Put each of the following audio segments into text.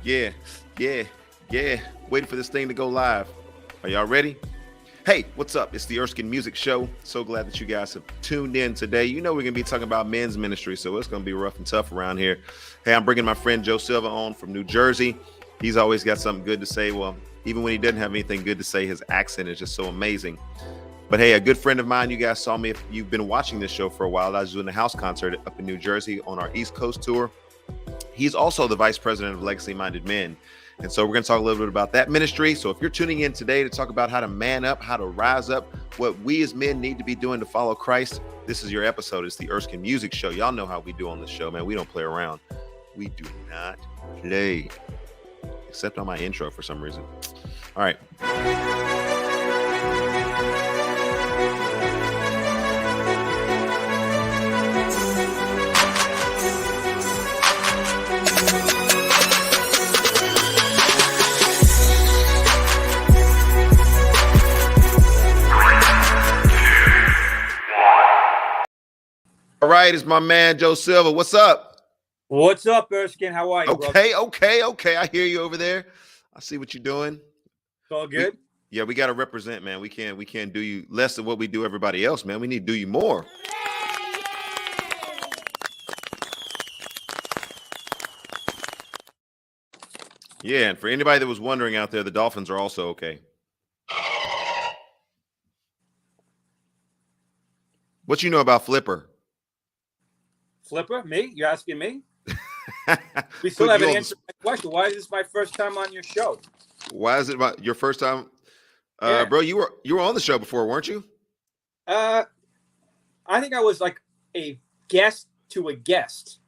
Yeah, yeah, yeah. Waiting for this thing to go live. Are y'all ready? Hey, what's up? It's the Erskin Music Show. So glad that you guys have tuned in today. You know we're going to be talking about men's ministry, so it's going to be rough and tough around here. Hey, I'm bringing my friend Joe Silva on from New Jersey. He's always got something good to say. Well, even when he doesn't have anything good to say, his accent is just so amazing. But hey, a good friend of mine, you guys saw me if you've been watching this show for a while. I was doing a house concert up in New Jersey on our East Coast tour. He's also the vice president of Legacy Minded Men. And so we're going to talk a little bit about that ministry. So if you're tuning in today to talk about how to man up, how to rise up, what we as men need to be doing to follow Christ, this is your episode. It's the Erskin Music Show. Y'all know how we do on this show, man. We don't play around. We do not play, except on my intro for some reason. All right. All right, it's my man Joe Silva. What's up? What's up, Erskin? How are you? Okay. I hear you over there. I see what you're doing. It's all good. We got to represent, man. We can't do you less than what we do everybody else, man. We need to do you more. Yeah, and for anybody that was wondering out there, the Dolphins are also okay. What you know about Flipper? Flipper? Me? You're asking me? We still haven't answered my question. Why is this my first time on your show? Why is it your first time? Yeah. Bro, you were on the show before, weren't you? I think I was like a guest to a guest.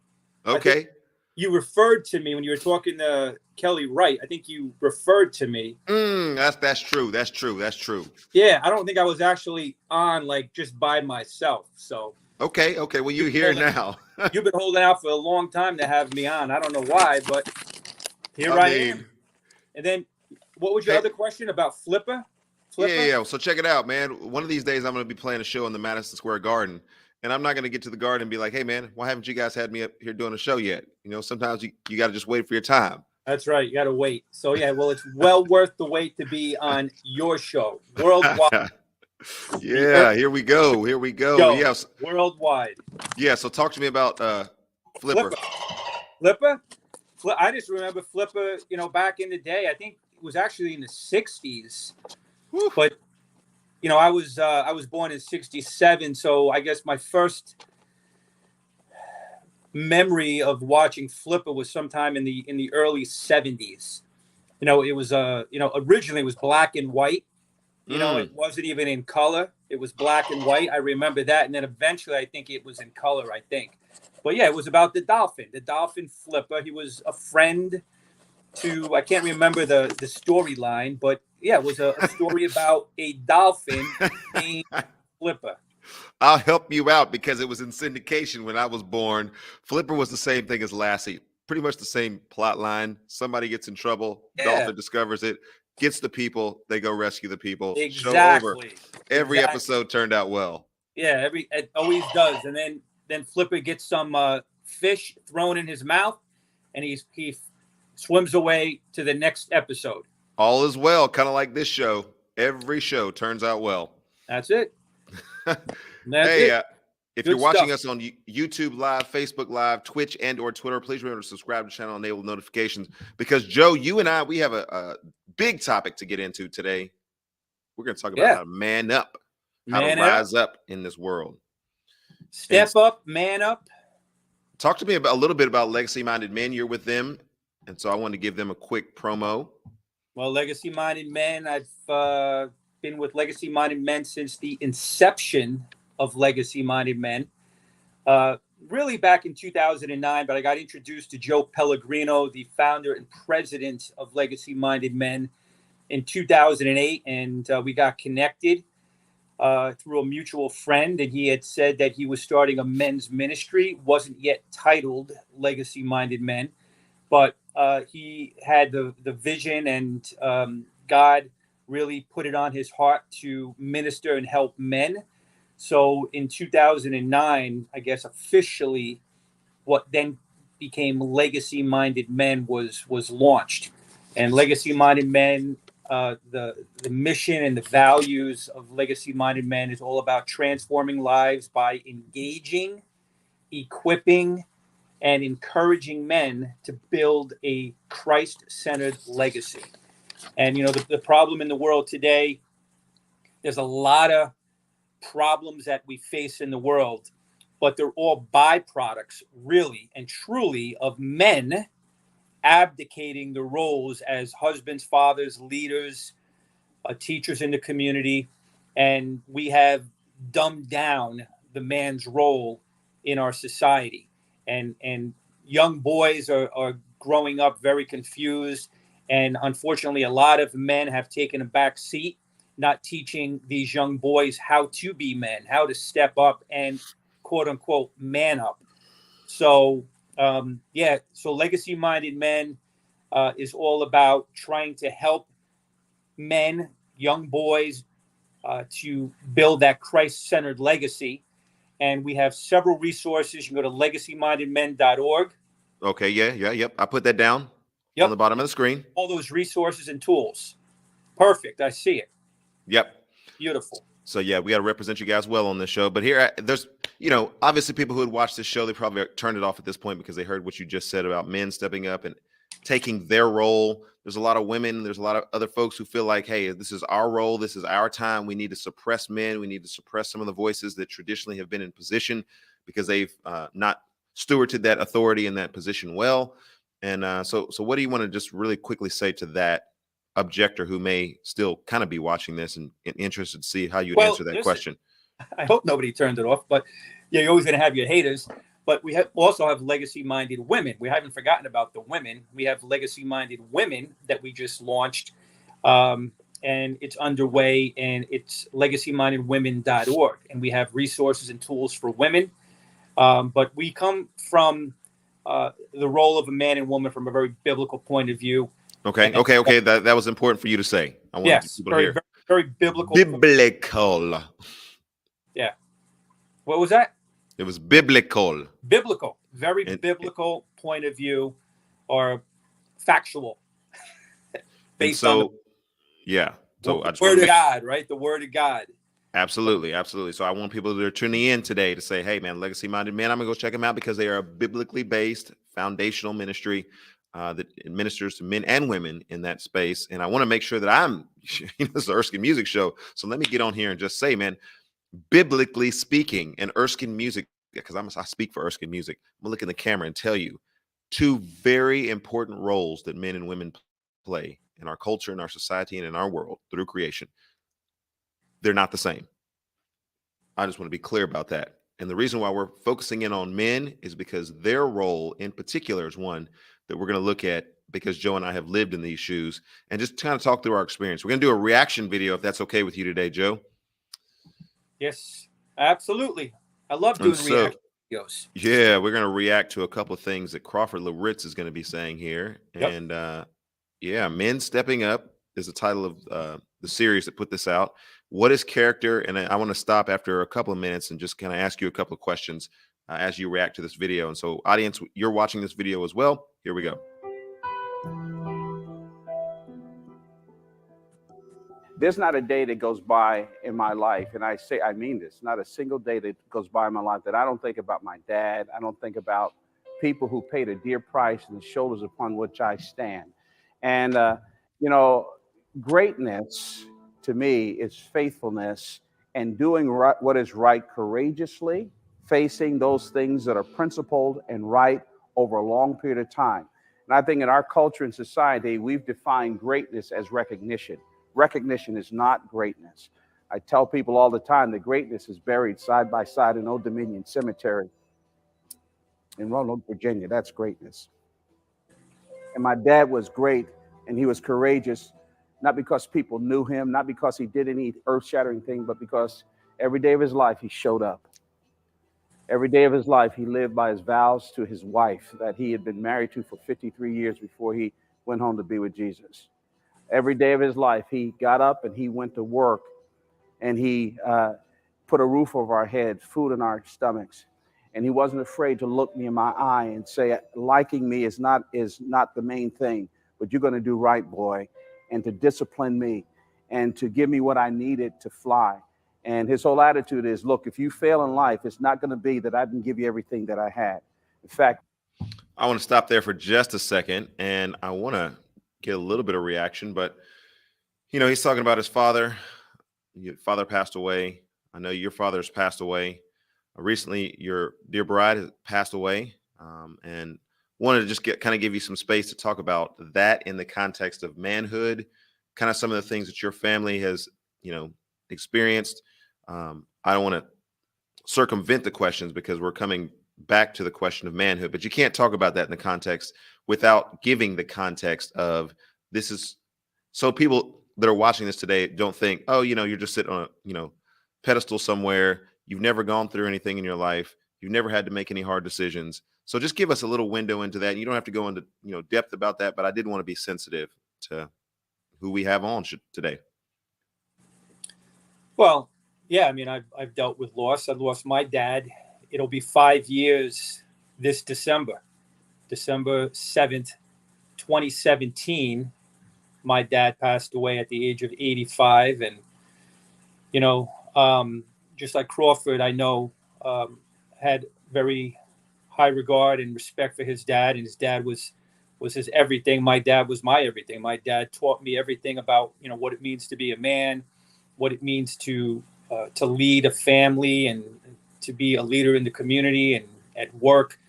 Okay. You referred to me when you were talking to Kelly Wright. I think you referred to me. That's true. That's true. Yeah, I don't think I was actually on like just by myself. So Okay. Well, you're here now. You've been holding out for a long time to have me on. I don't know why, but here I am. And then, what was your other question about Flipper? Yeah. So check it out, man. One of these days, I'm going to be playing a show in the Madison Square Garden, and I'm not going to get to the garden and be like, "Hey, man, why haven't you guys had me up here doing a show yet?" You know, sometimes you got to just wait for your time. That's right. You got to wait. So yeah, well, it's well worth the wait to be on your show worldwide. Yeah, here we go. Yes, worldwide. Yeah. So talk to me about Flipper. I just remember Flipper. You know, back in the day, I think it was actually in the '60s. Woo. But you know, I was born in '67, so I guess my first memory of watching Flipper was sometime in the early '70s. You know, it was originally it was black and white. You know, it wasn't even in color. It was black and white. I remember that. And then eventually I think it was in color, I think. But yeah, it was about the dolphin Flipper. He was a friend to, I can't remember the storyline, but yeah, it was a story about a dolphin named Flipper. I'll help you out because it was in syndication when I was born. Flipper was the same thing as Lassie. Pretty much the same plot line. Somebody gets in trouble. Yeah. Dolphin discovers it. Gets the people, they go rescue the people. Exactly. Show over. Every episode turned out well. Yeah, it always does. And then Flipper gets some fish thrown in his mouth, and he swims away to the next episode. All is well, kind of like this show. Every show turns out well. That's it. If you're watching us on YouTube Live, Facebook Live, Twitch, and/or Twitter, please remember to subscribe to the channel and enable notifications. Because Joe, you and I, we have a big topic to get into today. We're going to talk about how to man up, how to rise up in this world. Step up, man up. Talk to me a little bit about Legacy Minded Men. You're with them, and so I want to give them a quick promo. Well, Legacy Minded Men, I've been with Legacy Minded Men since the inception of Legacy Minded Men, really back in 2009, but I got introduced to Joe Pellegrino, the founder and president of Legacy Minded Men, in 2008, and we got connected through a mutual friend, and he had said that he was starting a men's ministry. Wasn't yet titled Legacy Minded Men, but he had the vision, and God really put it on his heart to minister and help men. So in 2009, I guess officially, what then became Legacy Minded Men was launched. And Legacy Minded Men, the mission and the values of Legacy Minded Men is all about transforming lives by engaging, equipping, and encouraging men to build a Christ-centered legacy. And the problem in the world today, there's a lot of problems that we face in the world, but they're all byproducts, really and truly, of men abdicating the roles as husbands, fathers, leaders, teachers in the community. And we have dumbed down the man's role in our society. And young boys are growing up very confused. And unfortunately, a lot of men have taken a back seat, not teaching these young boys how to be men, how to step up and quote unquote man up. So, so Legacy Minded Men is all about trying to help men, young boys, to build that Christ-centered legacy. And we have several resources. You can go to legacymindedmen.org. Okay, yep. I put that down on the bottom of the screen. All those resources and tools. Perfect. I see it. Yep. Beautiful. So yeah, we got to represent you guys well on this show. But here, there's, obviously people who had watched this show, they probably turned it off at this point because they heard what you just said about men stepping up and taking their role. There's a lot of women. There's a lot of other folks who feel like, hey, this is our role. This is our time. We need to suppress men. We need to suppress some of the voices that traditionally have been in position because they've not stewarded that authority in that position well. And so what do you want to just really quickly say to that objector who may still kind of be watching this and interested to see how you would answer that question? I hope nobody turned it off, but you're always going to have your haters. But we also have legacy-minded women. We haven't forgotten about the women. We have legacy-minded women that we just launched, and it's underway, and it's legacymindedwomen.org. And we have resources and tools for women. But we come from the role of a man and woman from a very biblical point of view. Okay. That was important for you to say. I want people to hear. Very, very biblical. Biblical. Yeah. What was that? It was biblical. Biblical. Very biblical point of view, or factual. Based on the Word of God, right? The Word of God. Absolutely. So I want people that are tuning in today to say, hey, man, Legacy Minded Men, I'm going to go check them out because they are a biblically based foundational ministry that ministers to men and women in that space. And I want to make sure that this is the Erskin Music Show. So let me get on here and just say, man, biblically speaking, and Erskin Music, because I speak for Erskin Music, I'm going to look in the camera and tell you two very important roles that men and women play in our culture, in our society, and in our world through creation. They're not the same. I just want to be clear about that. And the reason why we're focusing in on men is because their role in particular is one that we're going to look at because Joe and I have lived in these shoes and just kind of talk through our experience. We're going to do a reaction video if that's okay with you today, Joe. Yes, absolutely. I love doing reaction videos. Yeah, we're going to react to a couple of things that Crawford Loritz is going to be saying here. Yep. And Men Stepping Up is the title of the series that put this out. What is character? And I want to stop after a couple of minutes and just kind of ask you a couple of questions as you react to this video. And so, audience, you're watching this video as well. Here we go. There's not a day that goes by in my life, and I mean this, not a single day that goes by in my life that I don't think about my dad. I don't think about people who paid a dear price and the shoulders upon which I stand. And, greatness to me is faithfulness and doing what is right courageously, facing those things that are principled and right over a long period of time. And I think in our culture and society, we've defined greatness as recognition. Recognition is not greatness. I tell people all the time that greatness is buried side by side in Old Dominion Cemetery in Roanoke, Virginia. That's greatness. And my dad was great, and he was courageous, not because people knew him, not because he did any earth-shattering thing, but because every day of his life he showed up. Every day of his life he lived by his vows to his wife that he had been married to for 53 years before he went home to be with Jesus. Every day of his life, he got up and he went to work, and he put a roof over our heads, food in our stomachs. And he wasn't afraid to look me in my eye and say, liking me is not the main thing, but you're going to do right, boy, and to discipline me and to give me what I needed to fly. And his whole attitude is, look, if you fail in life, it's not going to be that I didn't give you everything that I had. In fact, I want to stop there for just a second, and I want to get a little bit of reaction. But he's talking about his father. Your father passed away. I know your father's passed away. Recently, your dear bride has passed away, and wanted to just kind of give you some space to talk about that in the context of manhood, kind of some of the things that your family has, experienced. I don't want to circumvent the questions because we're coming back to the question of manhood, but you can't talk about that in the context without giving the context of this is so people that are watching this today don't think, oh, you're just sitting on a, pedestal somewhere. You've never gone through anything in your life. You've never had to make any hard decisions. So just give us a little window into that. You don't have to go into, depth about that, but I did want to be sensitive to who we have on today. Well, yeah, I mean, I've dealt with loss. I've lost my dad. It'll be 5 years this December 7th, 2017. My dad passed away at the age of 85. And, just like Crawford, I know, had very high regard and respect for his dad. And his dad was his everything. My dad was my everything. My dad taught me everything about, what it means to be a man, what it means to lead a family and to be a leader in the community and at work,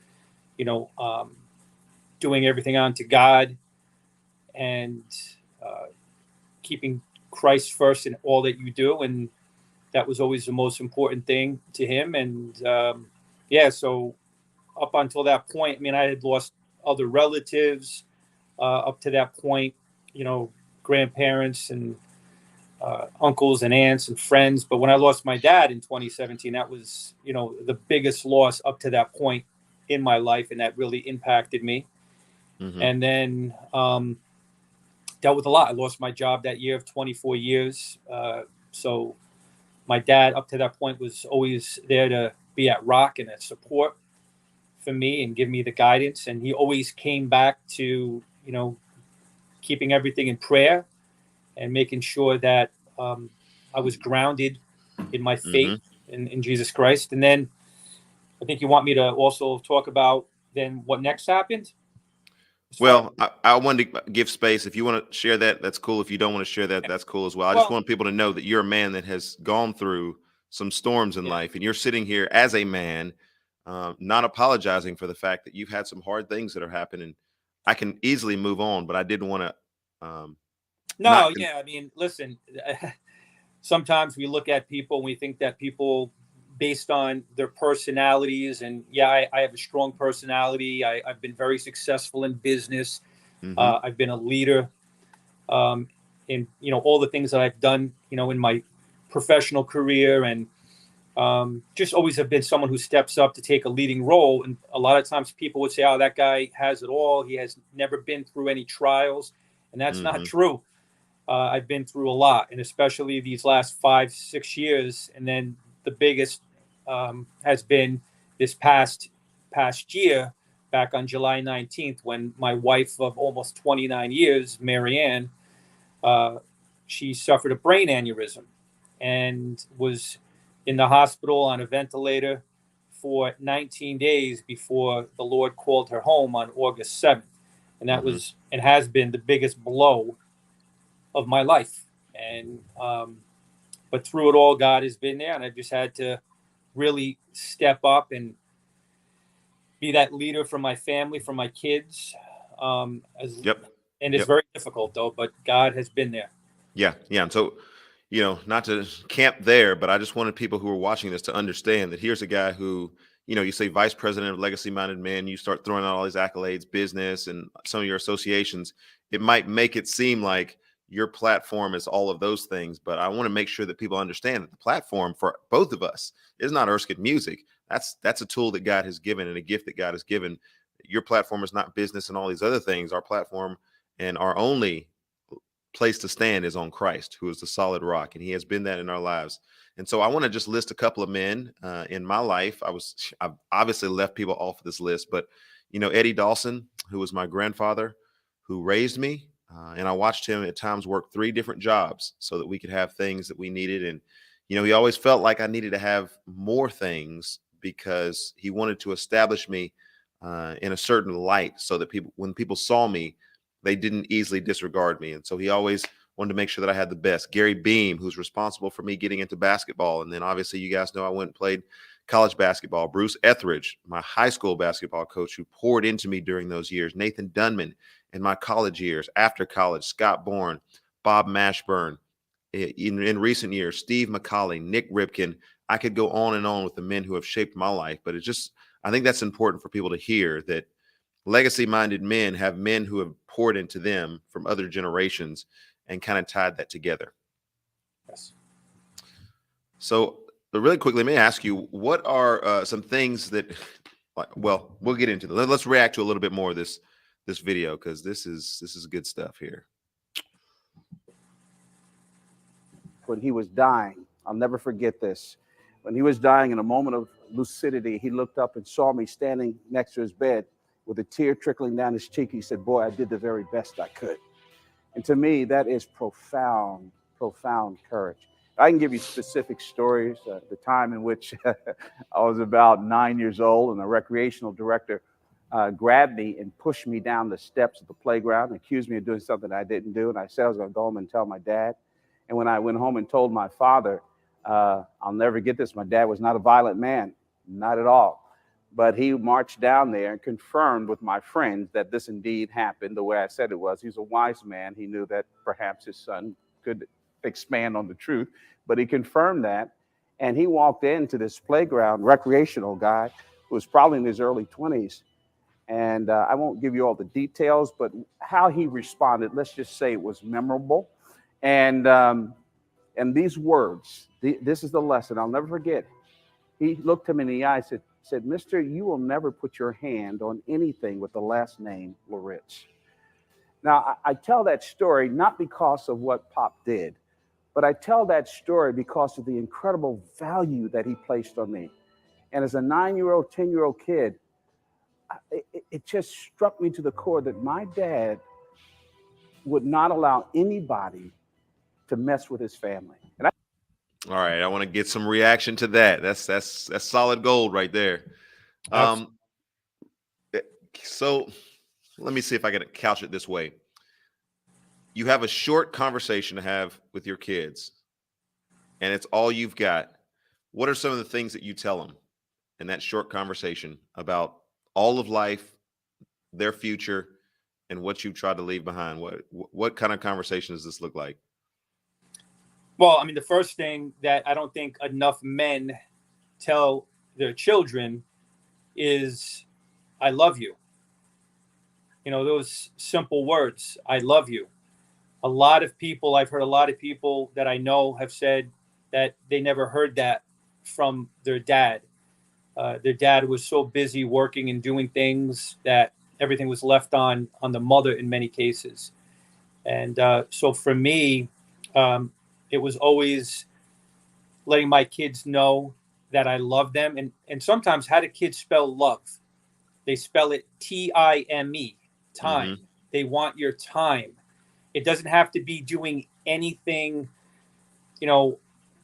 doing everything unto God and keeping Christ first in all that you do. And that was always the most important thing to him. And so up until that point, I mean, I had lost other relatives up to that point, grandparents and uncles and aunts and friends. But when I lost my dad in 2017, that was, the biggest loss up to that point in my life. And that really impacted me. Mm-hmm. And then dealt with a lot. I lost my job that year of 24 years. So my dad up to that point was always there to be at rock and at support for me and give me the guidance. And he always came back to, keeping everything in prayer and making sure that I was grounded in my faith in Jesus Christ. And then I think you want me to also talk about then what next happened. Well, I wanted to give space. If you want to share that, that's cool. If you don't want to share that, that's cool as well. I just want people to know that you're a man that has gone through some storms in life, and you're sitting here as a man, not apologizing for the fact that you've had some hard things that are happening. I can easily move on, but I didn't want to. I mean, listen, sometimes we look at people and we think that people based on their personalities. And I have a strong personality. I've been very successful in business. I've been a leader in, all the things that I've done, in my professional career, and just always have been someone who steps up to take a leading role. And a lot of times people would say, oh, that guy has it all. He has never been through any trials. And that's not true. I've been through a lot, and especially these last 5-6 years. And then the biggest has been this past year, back on July 19th, when my wife of almost 29 years, Marianne, she suffered a brain aneurysm and was in the hospital on a ventilator for 19 days before the Lord called her home on August 7th. And that was and has been the biggest blow of my life. And but through it all, God has been there, and I've just had to really step up and be that leader for my family, for my kids. And it's very difficult though, but God has been there. Yeah. And so, not to camp there, but I just wanted people who are watching this to understand that here's a guy who, you say vice president of Legacy Minded Men, you start throwing out all these accolades, business, and some of your associations. It might make it seem like your platform is all of those things, but I want to make sure that people understand that the platform for both of us is not Erskin Music. That's a tool that God has given and a gift that God has given. Your platform is not business and all these other things. Our platform and our only place to stand is on Christ, who is the solid rock, and he has been that in our lives. And so I want to just list a couple of men in my life. I've obviously left people off of this list, but Eddie Dawson, who was my grandfather, who raised me, and I watched him at times work 3 different jobs so that we could have things that we needed. And he always felt like I needed to have more things because he wanted to establish me in a certain light, so that when people saw me, they didn't easily disregard me. And so he always wanted to make sure that I had the best. Gary Beam, who's responsible for me getting into basketball. And then obviously you guys know I went and played college basketball. Bruce Etheridge, my high school basketball coach, who poured into me during those years. Nathan Dunman in my college years, after college. Scott Bourne, Bob Mashburn. In recent years, Steve McCauley, Nick Ripken. I could go on and on with the men who have shaped my life, but I think that's important for people to hear, that legacy-minded men have men who have poured into them from other generations and kind of tied that together. Yes. So, but really quickly, let me ask you, what are some things that, well, we'll get into that. Let's react to a little bit more of this video, because this is good stuff here. When he was dying, I'll never forget this. When he was dying, in a moment of lucidity, he looked up and saw me standing next to his bed with a tear trickling down his cheek. He said, "Boy, I did the very best I could." And to me, that is profound, profound courage. I can give you specific stories. The time in which I was about 9 years old, and a recreational director grabbed me and pushed me down the steps of the playground and accused me of doing something I didn't do. And I said I was going to go home and tell my dad. And when I went home and told my father, I'll never get this. My dad was not a violent man, not at all. But he marched down there and confirmed with my friends that this indeed happened the way I said it was. He's a wise man. He knew that perhaps his son could expand on the truth, but he confirmed that. And he walked into this playground, recreational guy who was probably in his early 20s. And I won't give you all the details, but how he responded, let's just say it was memorable. And these words, this is the lesson I'll never forget. He looked him in the eye and said, "Mister, you will never put your hand on anything with the last name Loritz." Now, I tell that story not because of what Pop did, but I tell that story because of the incredible value that he placed on me. And as a 9-year-old, 10-year-old kid, it just struck me to the core that my dad would not allow anybody to mess with his family. And all right, I want to get some reaction to that. That's solid gold right there. So let me see if I can couch it this way. You have a short conversation to have with your kids, and it's all you've got. What are some of the things that you tell them in that short conversation about all of life, their future, and what you tried to leave behind? What kind of conversation does this look like? Well, I mean, the first thing that I don't think enough men tell their children is, "I love you." Those simple words, "I love you." I've heard a lot of people that I know have said that they never heard that from their dad. Their dad was so busy working and doing things that everything was left on the mother in many cases. And so for me, it was always letting my kids know that I love them. And sometimes, how do kids spell love? They spell it T-I-M-E, time. Mm-hmm. They want your time. It doesn't have to be doing anything,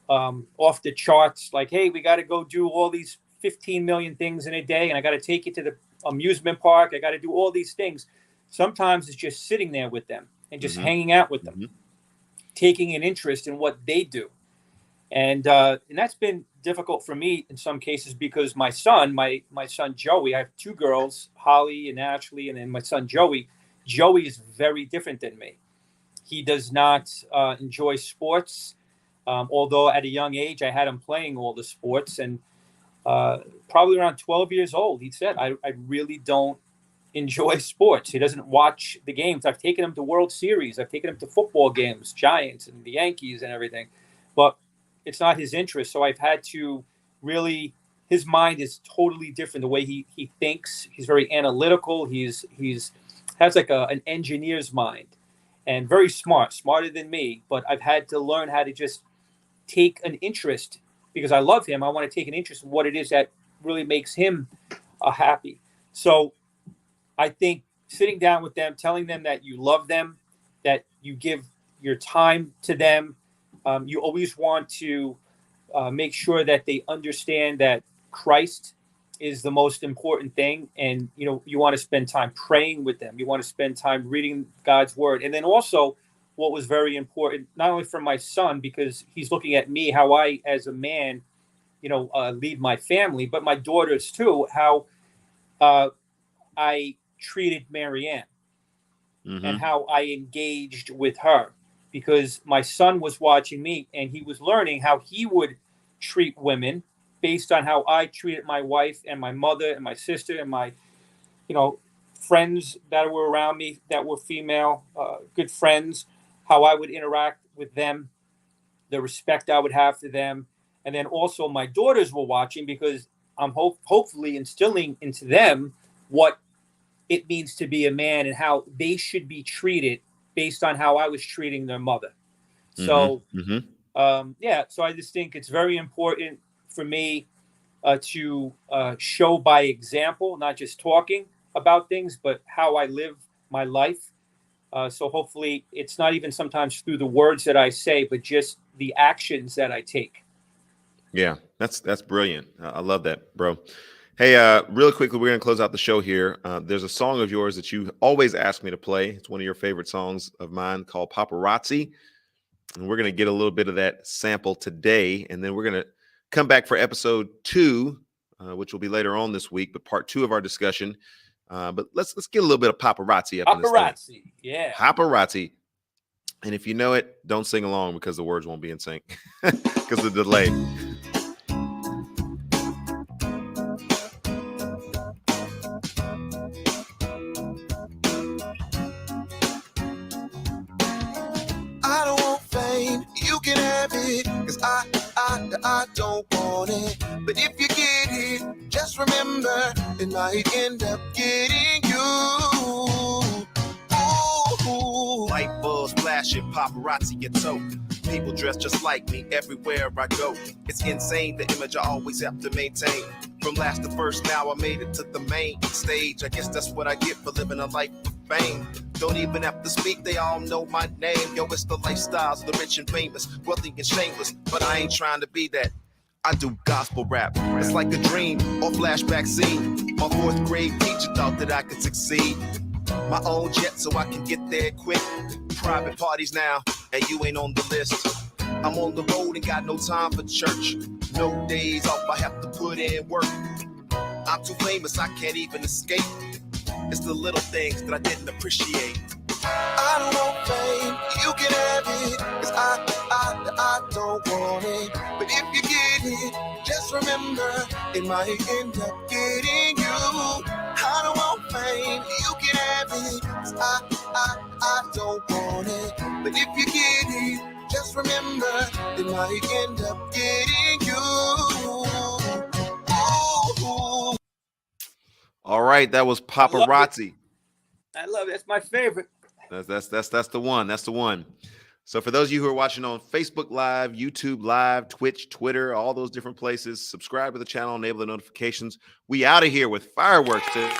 off the charts. Like, hey, we got to go do all these 15 million things in a day, and I got to take you to the amusement park. I got to do all these things. Sometimes it's just sitting there with them and just hanging out with them, taking an interest in what they do. And that's been difficult for me in some cases, because my son Joey, I have 2 girls, Holly and Ashley, and then my son Joey. Joey is very different than me. He does not enjoy sports, although at a young age I had him playing all the sports. And probably around 12 years old, he said, I really don't enjoy sports. He doesn't watch the games. I've taken him to World Series. I've taken him to football games, Giants and the Yankees and everything. But it's not his interest. So I've had to really, his mind is totally different. The way he thinks, he's very analytical. He's has like an engineer's mind. and very smart, smarter than me. But I've had to learn how to just take an interest because I love him. I want to take an interest in what it is that really makes him happy. So I think sitting down with them, telling them that you love them, that you give your time to them, you always want to make sure that they understand that Christ is the most important thing. And, you want to spend time praying with them. You want to spend time reading God's word. And then also what was very important, not only for my son, because he's looking at me, how I, as a man, lead my family, but my daughters too, how I treated Marianne and how I engaged with her, because my son was watching me and he was learning how he would treat women based on how I treated my wife and my mother and my sister and my, friends that were around me that were female, good friends, how I would interact with them, the respect I would have to them. And then also my daughters were watching because I'm hopefully instilling into them what it means to be a man and how they should be treated based on how I was treating their mother. So, so I just think it's very important for me to show by example, not just talking about things, but how I live my life. So hopefully it's not even sometimes through the words that I say, but just the actions that I take. Yeah, that's brilliant. I love that, bro. Hey, really quickly, we're going to close out the show here. There's a song of yours that you always ask me to play. It's one of your favorite songs of mine called Paparazzi. And we're going to get a little bit of that sample today. And then we're going to come back for episode 2, which will be later on this week, but part 2 of our discussion. But let's get a little bit of Paparazzi up in this thing. Paparazzi, yeah. Paparazzi. And if you know it, don't sing along because the words won't be in sync because of the delay. I don't want fame, you can have it, cause I don't want it. But if you get it, just remember, it might end up getting you. Ooh. Light bulbs flashing, paparazzi get token. People dress just like me everywhere I go. It's insane, the image I always have to maintain. From last to first, now I made it to the main stage. I guess that's what I get for living a life of fame. Don't even have to speak, they all know my name. Yo, it's the lifestyles of the rich and famous, wealthy and shameless. But I ain't trying to be that. I do gospel rap. It's like a dream or flashback scene. My 4th grade teacher thought that I could succeed. My own jet so I can get there quick. Private parties now, and you ain't on the list. I'm on the road and got no time for church. No days off, I have to put in work. I'm too famous, I can't even escape. It's the little things that I didn't appreciate. I don't want fame, you can have it, cause I don't want it. But if you get it, just remember, it might end up getting you. I don't want fame, you can have it, cause I don't want it. But if you get it, just remember, it might end up getting you. Ooh. All right, that was Paparazzi. I love it. That's my favorite. That's the one. That's the one. So for those of you who are watching on Facebook Live, YouTube Live, Twitch, Twitter, all those different places, subscribe to the channel, enable the notifications. We out of here with fireworks today.